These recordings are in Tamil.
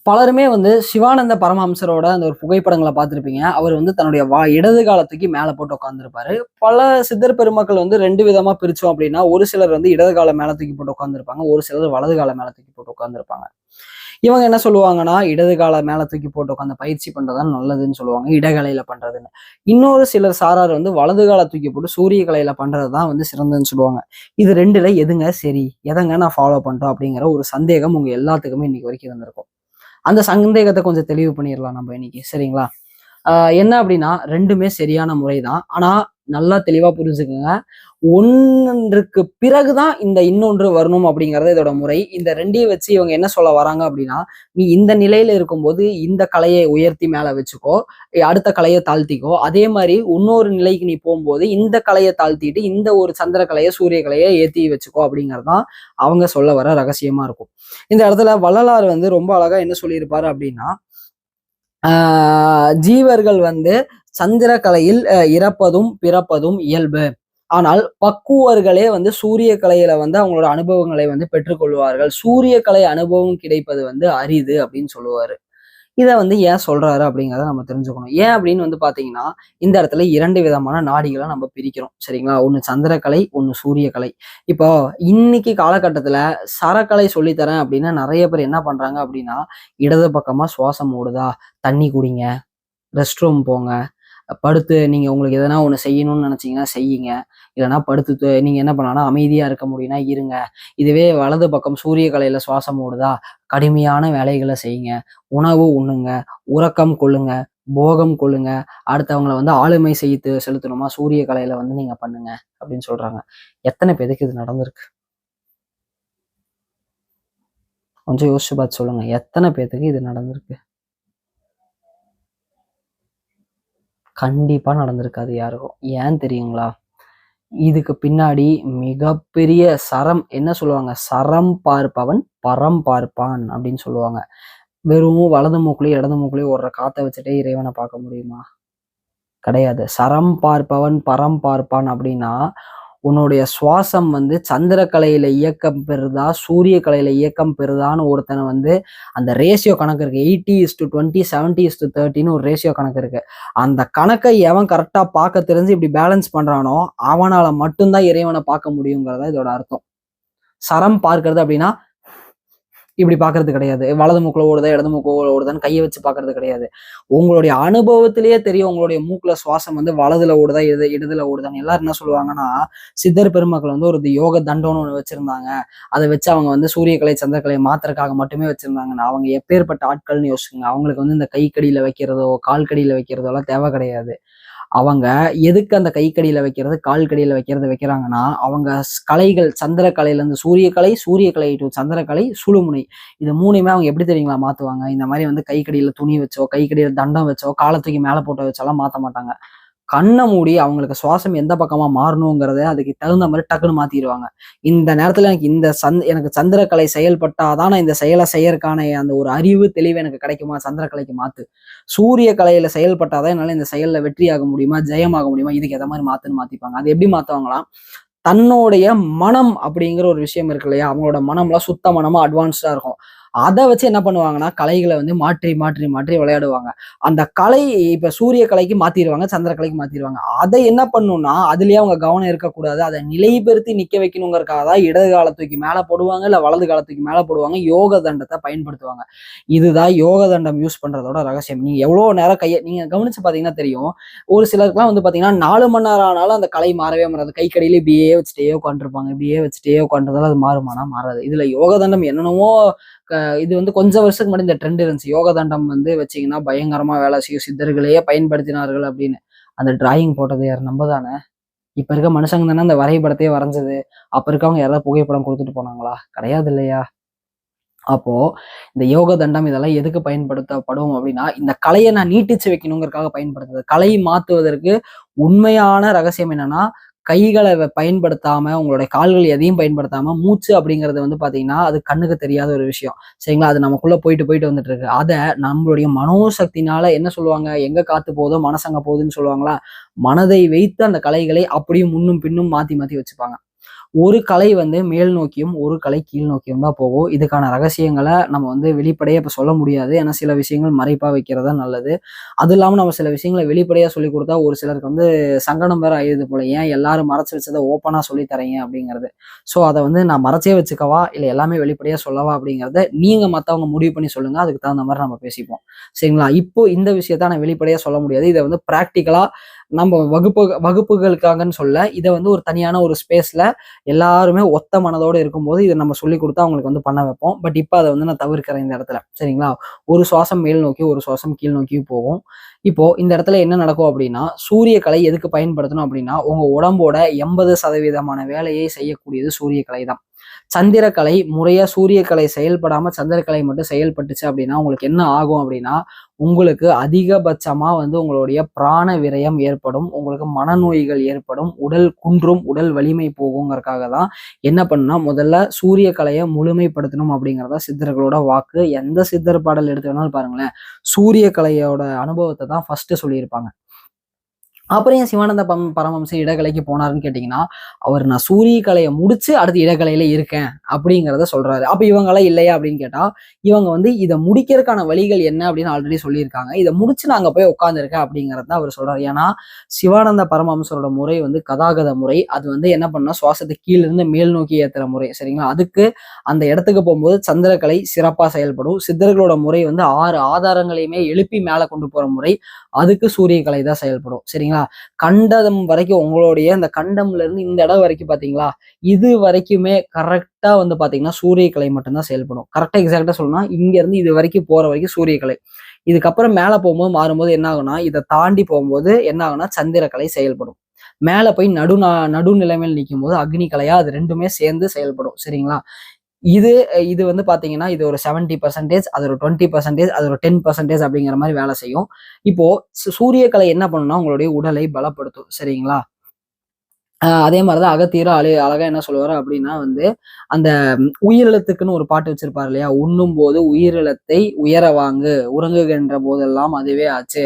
பலருமே வந்து சிவானந்த பரமஹம்சரோட அந்த ஒரு புகைப்படங்கள பார்த்திருப்பீங்க. அவர் வந்து தன்னுடைய இடது கால தூக்கி மேல போட்டு உட்கார்ந்திருப்பாரு. பல சித்தர் பெருமக்கள் வந்து 2 விதமா பிரிச்சோம் அப்டின்னா, ஒரு சிலர் வந்து இடது கால மேல தூக்கி போட்டு உட்கார்ந்திருப்பாங்க. ஒரு சிலர் வலது கால மேல தூக்கி போட்டு உட்கார்ந்திருப்பாங்க. இவங்க என்ன சொல்லுவாங்கன்னா, இடது கால மேல தூக்கி போட்டு உட்கார்ந்து பயிற்சி பண்றது தான் நல்லதுன்னு சொல்லுவாங்க. இடகலையில பண்றதுன்னு. இன்னொரு சிலர் சாரார் வந்து வலது கால தூக்கி போட்டு சூரிய கலையில பண்றது தான் வந்து சிறந்ததுன்னு சொல்லுவாங்க. இது 2ல எதுங்க சரி? எதங்க நான் ஃபாலோ பண்றோம்? அப்படிங்கிற ஒரு சந்தேகம் உங்க எல்லாத்துக்குமே இன்னைக்கு வரைக்கும் இருந்திருக்கும். அந்த சந்தேகத்த கொஞ்சம் தெளிவு பண்ணிறலாம் நம்ம இன்னைக்கு. சரிங்களா? என்ன அப்படின்னா 2மே சரியான முறை தான். ஆனா நல்லா தெளிவா புரிஞ்சுக்கங்க. ஒன்றுக்கு பிறகு தான் இந்த இன்னொன்று வரணும் அப்படிங்கிறது இதோட முறை. இந்த 2யும் வச்சு இவங்க என்ன சொல்ல வராங்க அப்படின்னா, நீ இந்த நிலையில இருக்கும்போது இந்த கலைய உயர்த்தி மேல வச்சுக்கோ. அடுத்த கலைய தாழ்த்திக்கோ. அதே மாரி இன்னொரு நிலைக்கு நீ போம்போது இந்த கலைய தாழ்த்திட்டு இந்த ஒரு சந்திர கலைய, சூரிய கலைய ஏத்தி வச்சுக்கோ அப்படிங்கிறது தான் அவங்க சொல்ல வர ரகசியமா இருக்கும். இந்த இடத்துல வள்ளலார் வந்து ரொம்ப அழகா என்ன சொல்லியிருப்பாரு அப்படின்னா, ஜீவர்கள் வந்து சந்திர கலையில் இறப்பதும் பிறப்பதும் இயல்பு. ஆனால் பக்குவர்களே வந்து சூரிய கலையில வந்து அவங்களோட அனுபவங்களை வந்து பெற்றுக்கொள்வார்கள். சூரிய கலை அனுபவம் கிடைப்பது வந்து அரிது அப்படின்னு சொல்லுவாரு. இத வந்து ஏன் சொல்றாரு அப்படிங்கிறத நம்ம தெரிஞ்சுக்கணும். ஏன் அப்படின்னு வந்து பாத்தீங்கன்னா, இந்த இடத்துல 2 விதமான நாடிகள நம்ம பிரிக்கிறோம். சரிங்களா? ஒண்ணு சந்திரக்கலை, ஒண்ணு சூரியக்கலை. இப்போ இன்னைக்கு காலகட்டத்துல சரக்கலை சொல்லி தரேன் அப்படின்னா, நெறைய பேர் என்ன பண்றாங்க அப்படின்னா, இடது பக்கமா சுவாசம் ஓடுதா, தண்ணி குடிங்க, ரெஸ்ட் ரூம் போங்க, படுத்து நீங்க உங்களுக்கு எதனா ஒண்ணு செய்யணும்னு நினைச்சீங்கன்னா செய்யுங்க. இல்லன்னா படுத்து நீங்க என்ன பண்ணலாம்னா, அமைதியா இருக்க முடியும்னா இருங்க. இதுவே வலது பக்கம் சூரிய கலையில சுவாசம் ஓடுதா, கடுமையான வேலைகள செய்யுங்க. உணவு உண்ணுங்க, உறக்கம் கொள்ளுங்க, போகம் கொள்ளுங்க. அடுத்தவங்கள வந்து ஆளுமை செலுத்தணுமா, சூரிய கலையில வந்து நீங்க பண்ணுங்க அப்படின்னு சொல்றாங்க. எத்தன பேருக்கு இது நடந்திருக்கு? கொஞ்சம் யோசிச்சு பார்த்து சொல்லுங்க. எத்தன பேத்துக்கு இது நடந்திருக்கு? கண்டிப்பா நடந்திருக்காது யாருக்கும். ஏன் தெரியுங்களா? இதுக்கு பின்னாடி மிகப்பெரிய என்ன சொல்லுவாங்க? "சரம் பார்ப்பவன் பரம் பார்ப்பான்" அப்படின்னு சொல்லுவாங்க. வெறும் வலது மூக்குலயும், இடது மூக்குலயும் ஓடுற காத்த வச்சுட்டே இறைவன பார்க்க முடியுமா? கிடையாது. "சரம் பார்ப்பவன் பரம் பார்ப்பான்" அப்படின்னா, உன்னுடைய சுவாசம் வந்து சந்திர கலையில இயக்கம் பெறுதா, சூரிய கலையில இயக்கம் பெறுதான்னு ஒருத்தன வந்து அந்த ரேஷியோ கணக்கு இருக்கு. 80:20, 70:30ன்னு ஒரு ரேஷியோ கணக்கு இருக்கு. அந்த கணக்க எவன் கரெக்ட்டா பார்க்க தெரிஞ்சு இப்படி பேலன்ஸ் பண்றானோ, அவனால மட்டும் தான் இறைவன பார்க்க முடியுங்கிறது தான் இதோட அர்த்தம். சரம் பார்க்கிறது அப்படின்னா, இப்படி பார்க்கறது கிடையாது. வலது மூக்குல ஓடுதா, இடது மூக்குல ஓடுதான்னு கைய வச்சு பார்க்கறது கிடையாது. உங்களுடைய அனுபவத்திலேயே தெரியும் உங்களுடைய மூக்குல சுவாசம் வந்து வலதுல ஓடுதா, இடதுல ஓடுதான்னு. எல்லாரும் என்ன சொல்லுவாங்கன்னா, சித்தர் பெருமக்கள் வந்து ஒரு யோக தண்டம்னு ஒண்ணு வச்சிருந்தாங்க. அத வச்சு அவங்க வந்து சூரியக்கலை, சந்திரக்கலைய மாத்துறதுக்காக மட்டுமே வச்சிருந்தாங்கன்னு. அவங்க எப்பேர்ப்பட்ட ஆட்கள்னு யோசிச்சுக்கங்க. அவங்களுக்கு வந்து இந்த கைக்கடியில வைக்கிறதோ, கால் கடியில வைக்கிறதோலாம் தேவை கிடையாது. அவங்க எதுக்கு அந்த கைக்கடியில வைக்கிறது, கால் கடியில வைக்கிறது வைக்கிறாங்கன்னா, அவங்க கலைகள் சந்திர கலையிலேருந்து சூரிய கலை, சூரிய கலை டூ சந்திரக்கலை, சுழுமுனை. இது 3யுமே அவங்க எப்படி தெரியுங்களா மாத்துவாங்க? இந்த மாரி வந்து கைக்கடியில துணி வச்சோ, கைக்கடியில தண்டம் வச்சோ, கால தூக்கி மேல போட்டு வச்சோலாம் மாத்த மாட்டாங்க. கண்ண மூடி அவங்களுக்கு சுவாசம் எந்த பக்கமா மாறணுங்கிறத அதுக்கு தகுந்த மாரி டக்குன்னு மாத்திருவாங்க. இந்த நேரத்துல எனக்கு எனக்கு சந்திரக்கலை செயல்பட்டா தான் நான் இந்த செயல செய்யறக்கான அந்த ஒரு அறிவு, தெளிவு எனக்கு கிடைக்குமா? சந்திரக்கலைக்கு மாத்து. சூரிய கலையில செயல்பட்டா தான் என்னால இந்த செயல்ல வெற்றியாக முடியுமா? ஜெயமாக முடியுமா? இதுக்கு ஏத்த மாரி மாத்துன்னு மாத்திப்பாங்க. அது எப்படி மாத்துவாங்களாம்? தன்னுடைய மனம் அப்படிங்கிற ஒரு விஷயம் இருக்கு இல்லையா? அவங்களோட மனம்லாம் சுத்த மனமா அட்வான்ஸ்டா இருக்கும். அத வச்சு என்ன பண்ணுவாங்கன்னா, கலைகள வந்து மாற்றி, மாற்றி, மாற்றி விளையாடுவாங்க. அந்த கலை இப்ப சூரிய கலைக்கு மாத்திருவாங்க, சந்திர கலைக்கு மாத்திருவாங்க. அத என்ன பண்ணும்னா, அதிலேயே அவங்க கவனம் இருக்கக்கூடாது. அத நிலைபெறுத்தி நிக்க வைக்கணுங்கிறதுக்காக தான் இடது கால தூக்கி மேல போடுவாங்க, இல்ல வலது கால தூக்கி மேல போடுவாங்க. யோக தண்டத்த பயன்படுத்துவாங்க. இதுதான் யோக தண்டம் யூஸ் பண்றதோட ரகசியம். நீங்க எவ்வளோ நேரம் நீங்க கவனிச்சு பார்த்தீங்கன்னா தெரியும். ஒரு சிலருக்குலாம் வந்து பார்த்தீங்கன்னா, 4 மணி நேரம் ஆனாலும் அந்த கலை மாறவே மாறாது. கைக்கடியில இப்படியே வச்சுட்டே உட்காந்துருப்பாங்க. இப்படியே வச்சுட்டே உட்காந்துறதால அது மாறுமானா? மாறாது. இதுல யோக தண்டம் என்னென்னமோ இது வந்து கொஞ்சம் வருஷத்துக்கு முன்னாடி இந்த ட்ரெண்ட் இருந்துச்சு. யோக தண்டம் வந்து வச்சீங்கன்னா பயங்கரமா வேலை செய்யும். சித்தர்களையே பயன்படுத்தினார்கள் அப்படின்னு. அந்த டிராயிங் போட்டது யாரு? நம்ம தானே. இப்ப இருக்க மனுஷங்க தானே அந்த வரைபடத்தையே வரைஞ்சது. அப்ப இருக்கவங்க யாராவது புகைப்படம் குடுத்துட்டு போனாங்களா? கிடையாது இல்லையா? அப்போ இந்த யோக தண்டம் இதெல்லாம் எதுக்கு பயன்படுத்தப்படும் அப்படின்னா, இந்த கலைய நான் நீட்டிச்சு வைக்கணுங்கிறதுக்காக பயன்படுத்துது. கலை மாத்துவதற்கு உண்மையான ரகசியம் என்னன்னா, கைகள பயன்படுத்தாம, உங்களுடைய கால்கள் எதையும் பயன்படுத்தாம, மூச்சு அப்படிங்கிறது வந்து பார்த்தீங்கன்னா, அது கண்ணுக்கு தெரியாத ஒரு விஷயம். சரிங்களா? அது நமக்குள்ள போயிட்டு, போயிட்டு வந்துட்டு இருக்கு. அத நம்மளுடைய மனோசக்தினால என்ன சொல்லுவாங்க? எங்க காத்து போதோ, மனசு அங்க போகுதுன்னு சொல்லுவாங்களா? மனதை வைத்து அந்த கலைகளை அப்படியும் முன்னும், பின்னும் மாத்தி, மாத்தி வச்சுப்பாங்க. ஒரு கலை வந்து மேல் நோக்கியும் ஒரு கலை கீழ் நோக்கியும் தான் போகும். இதுக்கான ரகசியங்களை நம்ம வந்து வெளிப்படையா இப்ப சொல்ல முடியாது. ஏன்னா சில விஷயங்கள் மறைப்பா வைக்கிறதா நல்லது. அது இல்லாம நம்ம சில விஷயங்களை வெளிப்படையா சொல்லிக் கொடுத்தா ஒரு சிலருக்கு வந்து சங்கடம் வேற ஆயிடுது போல. ஏன் எல்லாரும் மறைச்சு வச்சதை ஓப்பனா சொல்லி தரீங்க அப்படிங்கிறது. ஸோ அதை வந்து நான் மறைச்சே வச்சுக்கவா இல்லை எல்லாமே வெளிப்படையா சொல்லவா அப்படிங்கிறத நீங்க மற்றவங்க முடிவு பண்ணி சொல்லுங்க. அதுக்கு தகுந்த மாதிரி நம்ம பேசிப்போம். சரிங்களா? இப்போ இந்த விஷயத்த நான் வெளிப்படையா சொல்ல முடியாது. இதை வந்து பிராக்டிக்கலா நம்ம வகுப்புகளுக்காகன்னு சொல்ல, இதை வந்து ஒரு தனியான ஒரு ஸ்பேஸ்ல எல்லாருமே ஒத்த மனதோட இருக்கும்போது இதை நம்ம சொல்லிக் கொடுத்து அவங்களுக்கு வந்து பண்ண வைப்போம். பட் இப்போ அதை வந்து நான் தவிர்க்கிறேன் இந்த இடத்துல. சரிங்களா? ஒரு சுவாசம் மேல் நோக்கி ஒரு சுவாசம் கீழ் நோக்கி போகும். இப்போ இந்த இடத்துல என்ன நடக்கும் அப்படின்னா, சூரியக்கலை எதுக்கு பயன்படுத்தணும் அப்படின்னா, உங்க உடம்போட 80% வேலையை செய்யக்கூடியது சூரியக்கலை தான். சந்திரக்கலை முறையா சூரியக்கலை செயல்படாம சந்திரக்கலை மட்டும் செயல்பட்டுச்சு அப்படின்னா உங்களுக்கு என்ன ஆகும் அப்படின்னா, உங்களுக்கு அதிகபட்சமா வந்து உங்களுடைய பிராண விரயம் ஏற்படும். உங்களுக்கு மனநோய்கள் ஏற்படும். உடல் குன்றும், உடல் வலிமை போகுங்கிறதுக்காக தான் என்ன பண்ணா முதல்ல சூரியக்கலையை முழுமைப்படுத்தணும் அப்படிங்கிறதா சித்தர்களோட வாக்கு. எந்த சித்தர் பாடல் எடுத்து வேணாலும் பாருங்களேன், சூரியக்கலையோட அனுபவத்தை தான் ஃபர்ஸ்ட் சொல்லியிருப்பாங்க. அப்புறம் ஏன் சிவானந்த பரமஹம்சர் இடகலைக்கு போனாருன்னு கேட்டீங்கன்னா, அவர் நான் சூரிய கலையை முடிச்சு அடுத்து இடகலையில இருக்கேன் அப்படிங்கிறத சொல்றாரு. அப்ப இவங்கெல்லாம் இல்லையா அப்படின்னு கேட்டா, இவங்க வந்து இதை முடிக்கிறதுக்கான வழிகள் என்ன அப்படின்னு ஆல்ரெடி சொல்லியிருக்காங்க. இதை முடிச்சு நான் அங்க போய் உட்கார்ந்துருக்கேன் அப்படிங்கிறத அவர் சொல்றாரு. ஏன்னா சிவானந்த பரமஹம்சரோட முறை வந்து கதாகத முறை. அது வந்து என்ன பண்ணா சுவாசத்தை கீழ இருந்து மேல் நோக்கி ஏத்துற முறை. சரிங்களா? அதுக்கு அந்த இடத்துக்கு போகும்போது சந்திரக்கலை சிறப்பா செயல்படும். சித்தர்களோட முறை வந்து 6 ஆதாரங்களையுமே எழுப்பி மேல கொண்டு போற முறை. அதுக்கு சூரியக்கலை தான் செயல்படும். சரிங்களா? கண்டம் வரைக்கும் உங்களுடைய அந்த கண்டம்ல இருந்து இந்த இடம் வரைக்கும் பாத்தீங்களா, இது வரைக்குமே கரெக்டா வந்து பாத்தீங்கன்னா சூரியக்கலை மட்டும்தான் செயல்படும். கரெக்டா எக்ஸாக்டா சொல்லணும்னா இங்க இருந்து இது வரைக்கும் போற வரைக்கும் சூரியக்கலை. இதுக்கப்புறம் மேல போகும்போது மாறும்போது என்ன ஆகும்னா, இதை தாண்டி போகும்போது என்ன ஆகும்னா சந்திரக்கலை செயல்படும். மேல போய் நடுநிலைமையில் நிற்கும் போது அக்னி கலையா அது ரெண்டுமே சேர்ந்து செயல்படும். சரிங்களா? இது இது வந்து பாத்தீங்கன்னா இது ஒரு 70%, அது ஒரு 20%, அது ஒரு 10% அப்படிங்கிற மாதிரி வேலை செய்யும். இப்போ சூரியக்கலை என்ன பண்ணும்னா உங்களுடைய உடலை பலப்படுத்தும். சரிங்களா? அதே மாதிரிதான் அகத்தியரும் அழகா என்ன சொல்லுவாரு அப்படின்னா வந்து, அந்த உயிரெழுத்துக்குன்னு ஒரு பாட்டு வச்சிருப்பாரு இல்லையா? உண்ணும் போது உயிரெழுத்தை உயர வாங்கு, உறங்குகின்ற போதெல்லாம் அதுவே ஆச்சு.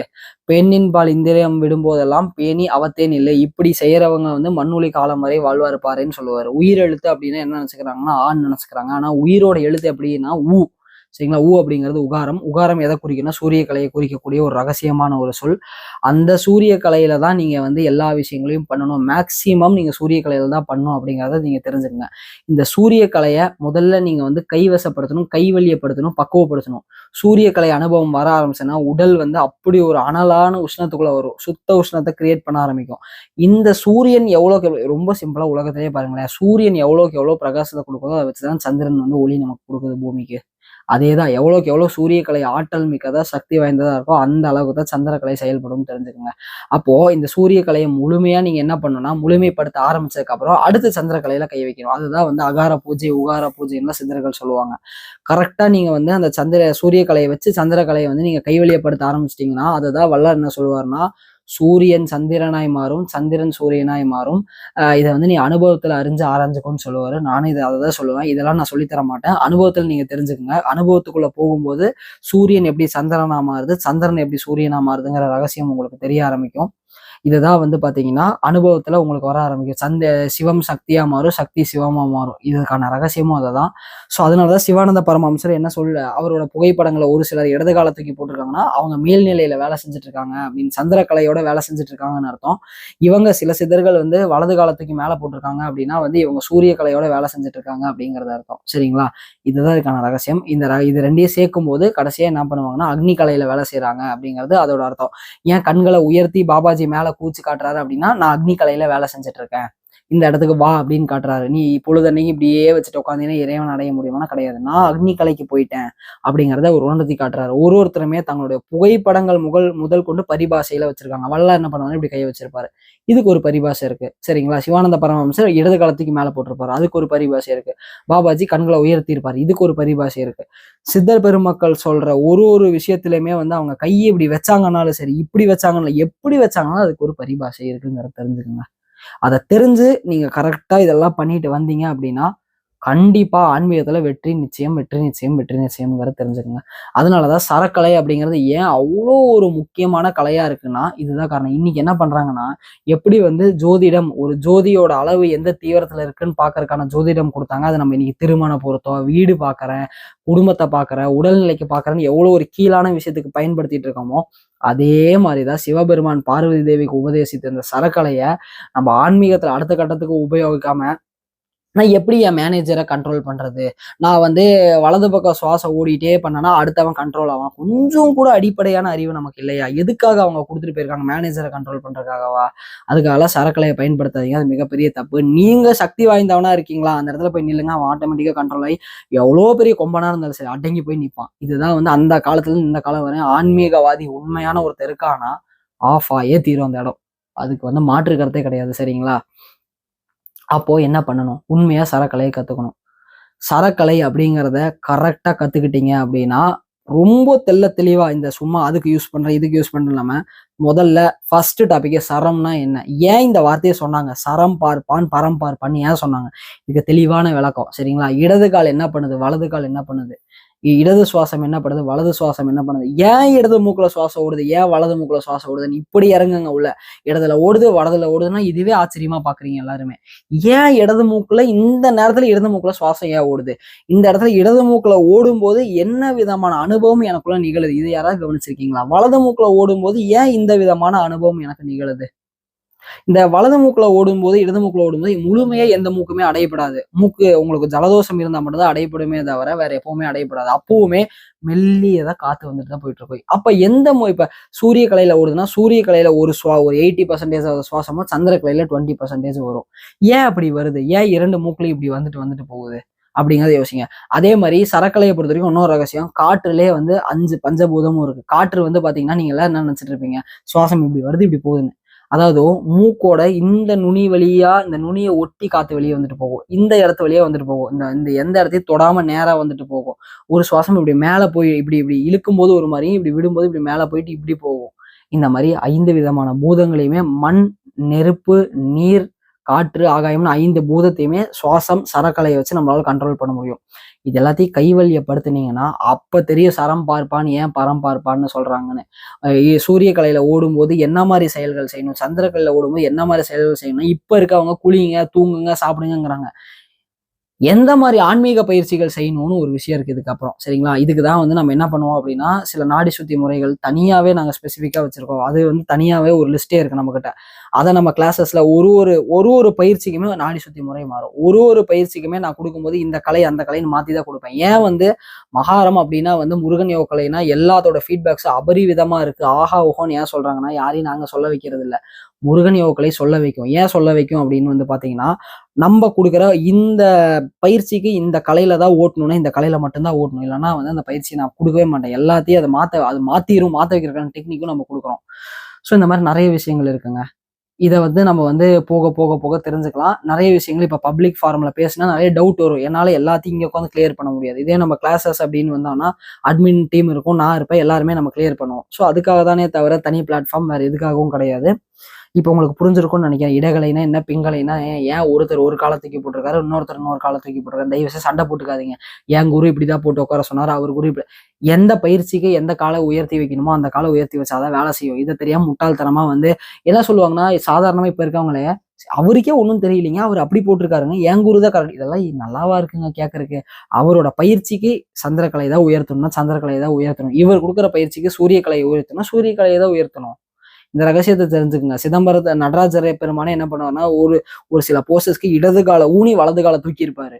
பெண்ணின் பால் இந்திரியம் விடும்போதெல்லாம் பேணி அவத்தேன் இல்லை. இப்படி செய்யறவங்க வந்து மண்ணுளி காலம் வரை வாழ்வாரு பாருன்னு சொல்லுவாரு. உயிரெழுத்து அப்படின்னா என்ன நினைச்சுக்கிறாங்கன்னா ஆன்னு நினைச்சுக்கிறாங்க. ஆனா உயிரோட எழுத்து எப்படின்னா சரிங்களா? அப்படிங்கிறது உகாரம். உகாரம் எதை குறிக்குன்னா சூரிய கலையை குறிக்கக்கூடிய ஒரு ரகசியமான ஒரு சொல். அந்த சூரிய கலையில தான் நீங்க வந்து எல்லா விஷயங்களையும் பண்ணணும். மேக்சிமம் நீங்க சூரிய கலையில தான் பண்ணணும் அப்படிங்கிறத நீங்க தெரிஞ்சுக்கங்க. இந்த சூரிய கலையை முதல்ல நீங்க வந்து கைவசப்படுத்தணும், கைவல்யப்படுத்தணும், பக்குவப்படுத்தணும். சூரிய கலை அனுபவம் வர ஆரம்பிச்சுன்னா உடல் வந்து அப்படி ஒரு அனலான உஷ்ணத்துக்குள்ள வரும். சுத்த உஷ்ணத்தை கிரியேட் பண்ண ஆரம்பிக்கும். இந்த சூரியன் எவ்வளோக்கு ரொம்ப சிம்பிளா உலகத்திலேயே பாருங்களேன், சூரியன் எவ்வளோக்கு எவ்வளோ பிரகாசத்தை கொடுக்குதோ அதை வச்சுதான் சந்திரன் வந்து ஒளி நமக்கு கொடுக்குது பூமிக்கு. அதேதான் எவ்வளோக்கு எவ்வளோ சூரியக்கலை ஆற்றல் மிக்கதா சக்தி வாய்ந்ததா இருக்கோ அந்த அளவுக்கு தான் சந்திரக்கலை செயல்படும் தெரிஞ்சுக்கோங்க. அப்போ இந்த சூரியக்கலையை முழுமையா நீங்க என்ன பண்ணணும்னா முழுமைப்படுத்த ஆரம்பிச்சதுக்கு அப்புறம் அடுத்து சந்திரக்கலையில கை வைக்கணும். அதுதான் வந்து அகார பூஜை உகார பூஜைன்னு சித்தர்கள் சொல்லுவாங்க. கரெக்டா நீங்க வந்து அந்த சூரியக்கலையை வச்சு சந்திரக்கலையை வந்து நீங்க கைவலியப்படுத்த ஆரம்பிச்சிட்டீங்கன்னா அதுதான் வல்லார் என்ன சொல்லுவாருன்னா, சூரியன் சந்திரனாய் மாறும், சந்திரன் சூரியனாய் மாறும். இதை வந்து நீ அனுபவத்துல அறிஞ்சு ஆராய்ஞ்சுக்கோன்னு சொல்லுவாரு. நானும் இதை அதை தான் சொல்லுவேன். இதெல்லாம் நான் சொல்லித்தர மாட்டேன். அனுபவத்துல நீங்க தெரிஞ்சுக்கங்க. அனுபவத்துக்குள்ள போகும்போது சூரியன் எப்படி சந்திரனா மாறுது, சந்திரன் எப்படி சூரியனா மாறுதுங்கிற ரகசியம் உங்களுக்கு தெரிய ஆரம்பிக்கும். இதுதான் வந்து பாத்தீங்கன்னா அனுபவத்துல உங்களுக்கு வர ஆரம்பிக்கும். சிவம் சக்தியா மாறும், சக்தி சிவமா மாறும். இதுக்கான ரகசியமும் அததான். ஸோ அதனாலதான் சிவானந்த பரமஹம்சர் என்ன அவரோட புகைப்படங்களை ஒரு சிலர் இடது காலத்துக்கு போட்டிருக்காங்கன்னா அவங்க மேல்நிலையில வேலை செஞ்சுட்டு இருக்காங்க அப்படின்னு, சந்திரக்கலையோட வேலை செஞ்சுட்டு இருக்காங்கன்னு அர்த்தம். இவங்க சில சித்தர்கள் வந்து வலது காலத்துக்கு மேல போட்டிருக்காங்க அப்படின்னா வந்து இவங்க சூரிய கலையோட வேலை செஞ்சுட்டு இருக்காங்க அப்படிங்கறது அர்த்தம். சரிங்களா? இதுதான் இதுக்கான ரகசியம். இது ரெண்டையும் சேர்க்கும் போது கடைசியா என்ன பண்ணுவாங்கன்னா அக்னி கலையில வேலை செய்யறாங்க அப்படிங்கிறது அதோட அர்த்தம். ஏன் கண்களை உயர்த்தி பாபாஜி மேல கூச்சு காட்டுறாரு அப்படின்னா நான் அக்னி கலையில வேலை செஞ்சுட்டு இருக்கேன், இந்த இடத்துக்கு வா அப்படின்னு காட்டுறாரு. நீ பொழுதன்னைக்கு இப்படியே வச்சுட்டு உட்காந்தீங்கன்னா இறைவன் அடைய முடியுமானா கிடையாது. நான் அக்னி கலைக்கு போயிட்டேன் அப்படிங்கிறத ஒரு உணர்த்தி காட்டுறாரு. ஒருத்தருமே தங்களுடைய புகைப்படங்கள் முதல் கொண்டு பரிபாஷையில வச்சிருக்காங்க. வல்லார் என்ன பண்ணுவாங்க இப்படி கையை வச்சிருப்பாரு. இதுக்கு ஒரு பரிபாஷை இருக்கு. சரிங்களா? சிவானந்த பரமஹம்சர் இடது காலத்துக்கு மேல போட்டிருப்பாரு. அதுக்கு ஒரு பரிபாஷை இருக்கு. பாபாஜி கண்களை உயர்த்தி இருப்பாரு. இதுக்கு ஒரு பரிபாஷை இருக்கு. சித்தர் பெருமக்கள் சொல்ற ஒரு விஷயத்திலுமே வந்து அவங்க கையை இப்படி வச்சாங்கன்னாலும் சரி, இப்படி வச்சாங்கன்னாலும் எப்படி வச்சாங்கன்னாலும் அதுக்கு ஒரு பரிபாஷை இருக்குங்கிறத தெரிஞ்சுக்கோங்க. அதை தெரிஞ்சு நீங்க கரெக்டா இதெல்லாம் பண்ணிட்டு வந்தீங்க அப்படின்னா கண்டிப்பா ஆன்மீகத்துல வெற்றி நிச்சயம், வெற்றி நிச்சயம், வெற்றி நிச்சயம்ங்கிறத தெரிஞ்சுக்கங்க. அதனாலதான் சரக்கலை அப்படிங்கிறது ஏன் அவ்வளோ ஒரு முக்கியமான கலையா இருக்குன்னா இதுதான் காரணம். இன்னைக்கு என்ன பண்றாங்கன்னா, எப்படி வந்து ஜோதிடம் ஒரு ஜோதியோட அளவு எந்த தீவிரத்துல இருக்குன்னு பாக்கறதுக்கான ஜோதிடம் கொடுத்தாங்க. அது நம்ம இன்னைக்கு திருமண பொருத்தம், வீடு பாக்குறேன், குடும்பத்தை பாக்குறேன், உடல்நிலைக்கு பாக்குறேன்னு எவ்வளவு ஒரு கீழான விஷயத்துக்கு பயன்படுத்திட்டு இருக்கோமோ, அதே மாதிரிதான் சிவபெருமான் பார்வதி தேவிக்கு உபதேசித்த இந்த சரக்கலைய நம்ம ஆன்மீகத்துல அடுத்த கட்டத்துக்கு உபயோகிக்காம நான் எப்படி என் மேனேஜரை கண்ட்ரோல் பண்றது? நான் வந்து வலது பக்கம் சுவாசம் ஓடிட்டே பண்ணேன்னா, அடுத்தவன் கண்ட்ரோல் ஆவான். கொஞ்சம் கூட அடிப்படையான அறிவு நமக்கு இல்லையா? எதுக்காக அவங்க குடுத்துட்டு போயிருக்காங்க? மேனேஜரை கண்ட்ரோல் பண்றதுக்காகவா? அதுக்காகலாம் சரக்கலைய பயன்படுத்தாதீங்க. அது மிகப்பெரிய தப்பு. நீங்க சக்தி வாய்ந்தவனா இருக்கீங்களா? அந்த இடத்துல போய் நில்லுங்க. அவன் ஆட்டோமேட்டிக்கா கண்ட்ரோல் ஆகி எவ்வளோ பெரிய கொம்பனா இருந்தாலும் சரி, அடங்கி போய் நிப்பான். இதுதான் வந்து அந்த காலத்துல இருந்து இந்த காலம் வரை ஆன்மீகவாதி உண்மையான ஒருத்தர் இருக்கான்னா, ஆஃப் ஆயே தீரும் அந்த இடம். அதுக்கு வந்து மாற்று கருத்தே கிடையாது. சரிங்களா? அப்போ என்ன பண்ணணும்? உண்மையா சரக்கலைய கத்துக்கணும். சரக்கலை அப்படிங்கிறத கரெக்டா கத்துக்கிட்டீங்க அப்படின்னா, ரொம்ப தெளிவா இந்த சும்மா அதுக்கு யூஸ் பண்றேன், இதுக்கு யூஸ் பண்றேன் இல்லாம, முதல்ல ஃபர்ஸ்ட் டாபிக்கே சரம்னா என்ன? ஏன் இந்த வார்த்தைய சொன்னாங்க? சரம் பார்ப்பான், பரம் பார்ப்பான்னு ஏன் சொன்னாங்க? இதுக்கு தெளிவான விளக்கம். சரிங்களா? இடது கால் என்ன பண்ணுது? வலது கால் என்ன பண்ணுது? இடது சுவாசம் என்ன பண்ணுது? வலது சுவாசம் என்ன பண்ணுது? ஏன் இடது மூக்குல சுவாசம் ஓடுது? ஏன் வலது மூக்குல சுவாசம் ஓடுதுன்னு இப்படி இறங்குங்க உள்ள. இடதுல ஓடுது, வலதுல ஓடுதுன்னா இதுவே ஆச்சரியமா பாக்குறீங்க எல்லாருமே. ஏன் இடது மூக்குல இந்த நேரத்துல இடது மூக்குல சுவாசம் ஏன் ஓடுது? இந்த இடத்துல இடது மூக்குல ஓடும்போது என்ன விதமான அனுபவம் எனக்குள்ள நிகழுது? இது யாராவது கவனிச்சிருக்கீங்களா? வலது மூக்குல ஓடும்போது ஏன் இந்த விதமான அனுபவம் எனக்கு நிகழுது? இந்த வலது மூக்குல ஓடும்போது, இடது மூக்குல ஓடும்போது முழுமையா எந்த மூக்குமே அடையப்படாது. மூக்கு உங்களுக்கு ஜலதோஷம் இருந்தா மட்டும் தான் அடையப்படுமே தவிர வேற எப்பவுமே அடையப்படாது. அப்பவுமே மெல்லியதா காத்து வந்துட்டு தான் போயிட்டு இருக்கும். அப்ப எந்த இப்ப சூரிய கலையில ஓடுதுன்னா, சூரிய கலையில ஒரு 80% சுவாசமும் சந்திர கலையில 20% வரும். ஏன் அப்படி வருது? ஏன் 2 மூக்குலயும் இப்படி வந்துட்டு வந்துட்டு போகுது? அப்படிங்கிறத யோசிங்க. அதே மாதிரி சரக்கலையை பொறுத்த வரைக்கும் இன்னொரு ரகசியம், காற்றுலயே வந்து 5 பஞ்சபூதமும் இருக்கு. காற்று வந்து பாத்தீங்கன்னா, நீங்க எல்லாம் என்ன நினைச்சிட்டு இருப்பீங்க? சுவாசம் இப்படி வருது, இப்படி போகுதுன்னு. அதாவது மூக்கோட இந்த நுனி வழியா இந்த நுனியை ஒட்டி காத்து வெளியே வந்துட்டு போகும். இந்த இடத்து வழியா வந்துட்டு போகும். இந்த இந்த எந்த இடத்தையும் தொடாம நேரா வந்துட்டு போகும். ஒரு சுவாசம் இப்படி மேல போய் இப்படி இப்படி இழுக்கும் போது ஒரு மாதிரியும், இப்படி விடும்போது இப்படி மேல போயிட்டு இப்படி போகும். இந்த மாதிரி 5 விதமான பூதங்களையுமே மண், நெருப்பு, நீர், காற்று, ஆகாயம்னு 5 பூதத்தையுமே சுவாசம், சரக்கலையை வச்சு நம்மளால கண்ட்ரோல் பண்ண முடியும். இது எல்லாத்தையும் கைவல்யப்படுத்துனீங்கன்னா அப்ப தெரியும் சரம் பார்ப்பான் ஏன் பரம் பார்ப்பான்னு சொல்றாங்கன்னு. சூரிய கலையில ஓடும்போது என்ன மாதிரி செயல்கள் செய்யணும், சந்திரக்கலையில ஓடும்போது என்ன மாதிரி செயல்கள் செய்யணும். இப்ப இருக்கவங்க குளிங்க, தூங்குங்க, சாப்பிடுங்கிறாங்க. எந்த மாதிரி ஆன்மீக பயிற்சிகள் செய்யணும்னு ஒரு விஷயம் இருக்கு இதுக்கப்புறம். சரிங்களா? இதுக்கு தான் வந்து நம்ம என்ன பண்ணுவோம் அப்படின்னா, சில நாடி சுத்தி முறைகள் தனியாவே நாங்க ஸ்பெசிஃபிக்கா வச்சிருக்கோம். அது வந்து தனியாவே ஒரு லிஸ்டே இருக்கு நம்மகிட்ட. அதை நம்ம கிளாஸஸ்ல ஒரு பயிற்சிக்குமே நாடி சுத்தி முறை மாறும். ஒரு பயிற்சிக்குமே நான் கொடுக்கும்போது இந்த கலை அந்த கலைன்னு மாத்தி தான் கொடுப்பேன். ஏன் வந்து மகாரம் அப்படின்னா வந்து முருகன் யோக கலைனா எல்லாத்தோட ஃபீட்பேக்ஸ் அபரிவிதமா இருக்கு. ஆஹா ஓஹோன்னு ஏன் சொல்றாங்கன்னா, யாரையும் நாங்க சொல்ல வைக்கிறது இல்ல. முருகன் யோக கலை சொல்ல வைக்கும். ஏன் சொல்ல வைக்கும் அப்படின்னு வந்து பாத்தீங்கன்னா, நம்ம கொடுக்குற இந்த பயிற்சிக்கு இந்த கலையில தான் ஓட்டணும்னா இந்த கலையில மட்டும்தான் ஓட்டணும். இல்லைன்னா வந்து அந்த பயிற்சியை நான் கொடுக்கவே மாட்டேன். எல்லாத்தையும் அதை மாத்த வைக்கிறதுக்கான டெக்னிக்கும் நம்ம கொடுக்குறோம். ஸோ இந்த மாதிரி நிறைய விஷயங்கள் இருக்குங்க. இதை வந்து நம்ம வந்து போக போக போக தெரிஞ்சுக்கலாம். நிறைய விஷயங்கள் இப்போ பப்ளிக் ஃபாரம்ல பேசினா நிறைய டவுட் வரும். என்னால எல்லாத்தையும் இங்கே உட்காந்து கிளியர் பண்ண முடியாது. இதே நம்ம கிளாஸஸ் அப்படின்னு வந்தோம்னா அட்மின் டீம் இருக்கும், நான் இருப்பேன், எல்லாருமே நம்ம கிளியர் பண்ணுவோம். ஸோ அதுக்காக தானே தவிர தனி பிளாட்ஃபார்ம் வேற எதுக்காகவும் கிடையாது. இப்போ உங்களுக்கு புரிஞ்சிருக்கும்னு நினைக்கிறேன். இடகலைனா என்ன, பிங்கலைனா ஏன் ஒருத்தர் ஒரு காலை தூக்கி போட்டிருக்காரு, இன்னொருத்தர் இன்னொரு காலை தூக்கி போட்டிருக்காரு. தயவு செய்து சண்டை போட்டுக்காதீங்க. என் குரு இப்படிதான் போட்டு உட்கார சொன்னாரு, அவர் குரு இப்படி. எந்த பயிற்சிக்கு எந்த காலை உயர்த்தி வைக்கணுமோ அந்த காலை உயர்த்தி வச்சாதான் வேலை செய்யும். இதை தெரியாம முட்டாள்தனமா வந்து என்ன சொல்லுவாங்கன்னா, சாதாரணமா இப்ப இருக்கவங்களே அவருக்கே ஒன்றும் தெரியலைங்க, அவர் அப்படி போட்டிருக்காருங்க, என் குரு தான் கரெக்ட். இதெல்லாம் நல்லாவா இருக்குங்க கேட்கறதுக்கு? அவரோட பயிற்சிக்கு சந்திரக்கலை தான் உயர்த்தணும்னா சந்திரக்கலையை தான் உயர்த்தணும். இவர் கொடுக்குற பயிற்சிக்கு சூரிய கலையை உயர்த்தணும், சூரிய கலையை தான் உயர்த்தணும். இந்த ரகசியத்தை தெரிஞ்சுக்குங்க. சிதம்பரத்தை நடராஜரே பெருமானே என்ன பண்ணுவாருன்னா, ஒரு சில போஸ்டர்ஸ்க்கு இடது கால ஊனி வலது கால தூக்கி இருப்பாரு.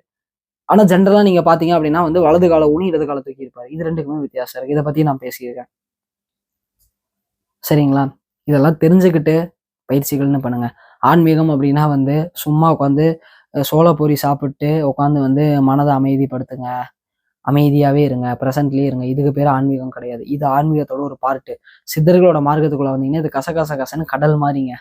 ஆனா ஜென்ரலா நீங்க பாத்தீங்க அப்படின்னா வந்து வலது கால ஊனி இடது கால தூக்கி இருப்பாரு. இது ரெண்டுக்குமே வித்தியாசம் இருக்கு. இதை பத்தி நான் பேசியிருக்கேன். சரிங்களா? இதெல்லாம் தெரிஞ்சுக்கிட்டு பயிற்சிகள்னு பண்ணுங்க. ஆன்மீகம் அப்படின்னா வந்து சும்மா உட்காந்து சோள பொரி சாப்பிட்டு உட்காந்து வந்து மனதை அமைதிப்படுத்துங்க. அமைதியாவே இருங்க. பிரசன்ட்லயே இருங்க. இதுக்கு பேரு ஆன்மீகம் கிடையாது. இது ஆன்மீகத்தோட ஒரு பார்ட்டு. சித்தர்களோட மார்க்கத்துக்குள்ள வந்தீங்கன்னா, இது கசகசன்னு கடல் மாரிங்க.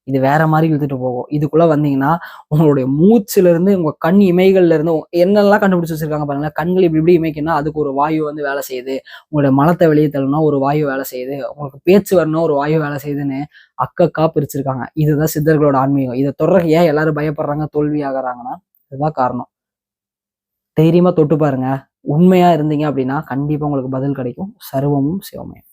இது வேற மாதிரி இழுத்துட்டு போகும். இதுக்குள்ள வந்தீங்கன்னா, உங்களுடைய மூச்சுல இருந்து, உங்க கண் இமைகள்ல இருந்து என்னெல்லாம் கண்டுபிடிச்சு வச்சிருக்காங்க பாருங்களேன். கண்கள் இப்படி இப்படி இமைக்கணும்னா அதுக்கு ஒரு வாயு வந்து வேலை செய்யுது. உங்களுடைய மலத்தை வெளியே தள்ளணும்னா ஒரு வாயு வேலை செய்யுது. உங்களுக்கு பேச்சு வரணும் ஒரு வாயு வேலை செய்யுதுன்னு அக்கக்கா பிரிச்சிருக்காங்க. இதுதான் சித்தர்களோட ஆன்மீகம். இதை தொடர்றதுக்கு ஏன் எல்லாரும் பயப்படுறாங்க, தோல்வி ஆகுறாங்கன்னா இதுதான் காரணம். தைரியமா தொட்டு பாருங்க. உண்மையா இருந்தீங்க அப்படின்னா கண்டிப்பா உங்களுக்கு பதில் கிடைக்கும். சர்வமும் சிவமயம்.